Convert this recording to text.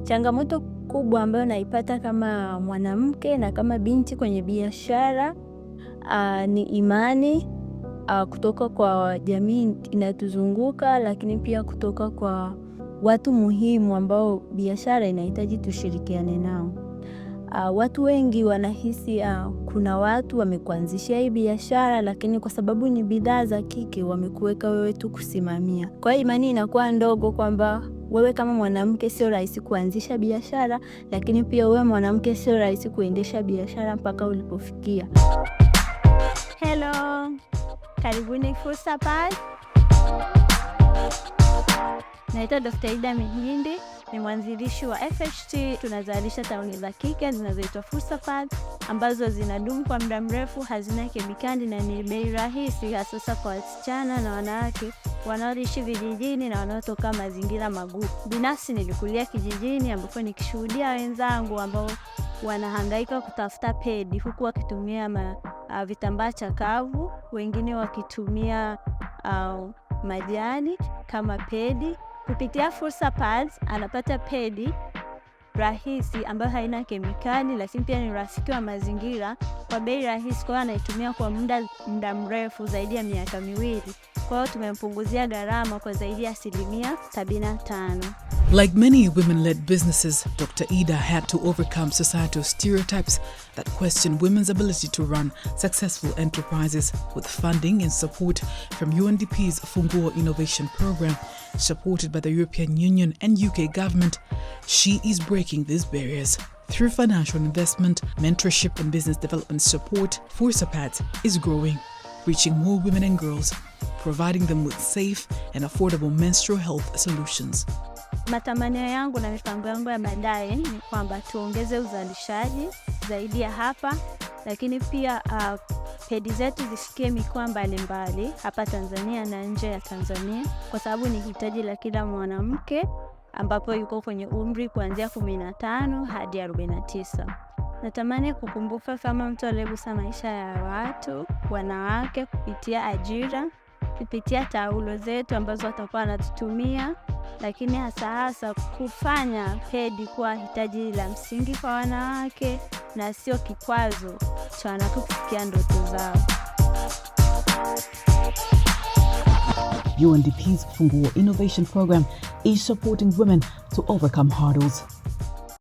Changamoto kubwa ambayo naipata kama mwanamke na kama binti kwenye biashara ni imani kutoka kwa jamii inatuzunguka, lakini pia kutoka kwa watu muhimu ambao biashara inahitaji tushirikiane nao. Watu wengi wanahisi kuna watu wamekuanzishia hii biashara, lakini kwa sababu ni bidhaa za kike wamekuweka wewe tu kusimamia. Kwa hiyo imani inakuwa ndogo kwamba wewe kama mwanamke sio rahisi kuanzisha biashara, lakini pia wewe mwanamke sio rahisi kuendesha biashara mpaka ulipofikia. Hello, karibuni FursaPath. Naitwa Dr. Ida Mihindi, ni mwanzilishi wa FHT. Tunazalisha taulo za kike zinazoitwa FursaPath ambazo zinadumu kwa muda mrefu, hazina kemikali na ni bei rahisi, hasa kwa wasichana na wanawake wanaoishi vijijini na wanaotoka mazingira magumu. Binafsi nilikulia kijijini ambapo nikishuhudia wenzangu ambao wanahangaika kutafuta pedi huku wakitumia vitambaa chakavu, wengine wakitumia majani kama pedi. Kupitia FursaPath anapata pedi rahisi ambayo haina kemikali, lakini pia ni rafiki wa mazingira kwa bei rahisi, kwa anaitumia kwa muda mrefu zaidi ya miaka 2. Kwa hiyo tumempunguzia gharama kwa zaidi ya 75%. Like many women-led businesses, Dr. Ida had to overcome societal stereotypes that question women's ability to run successful enterprises. With funding and support from UNDP's Funguo Innovation Program, supported by the European Union and UK government, she is breaking these barriers. Through financial investment, mentorship and business development support, FursaPath is growing, reaching more women and girls, providing them with safe and affordable menstrual health solutions. Matamanio yangu na mipango yangu ya baadaye ni kwamba tuongeze uzalishaji zaidi ya hapa, lakini pia pedi zetu zifikie mikoa mbalimbali hapa Tanzania na nje ya Tanzania, kwa sababu ni hitaji la kila mwanamke ambapo yuko kwenye umri kuanzia 15 hadi 49. Natamani kukumbuka kama mtu aliyegusa maisha ya watu, wanawake, kupitia ajira, kupitia taulo zetu ambazo watakuwa wanatutumia, lakini hasa kufanya pedi kuwa hitaji la msingi kwa wanawake na sio kikwazo cha wanawake kufikia ndoto zao. UNDP's Funguo Innovation Program is supporting women to overcome hurdles.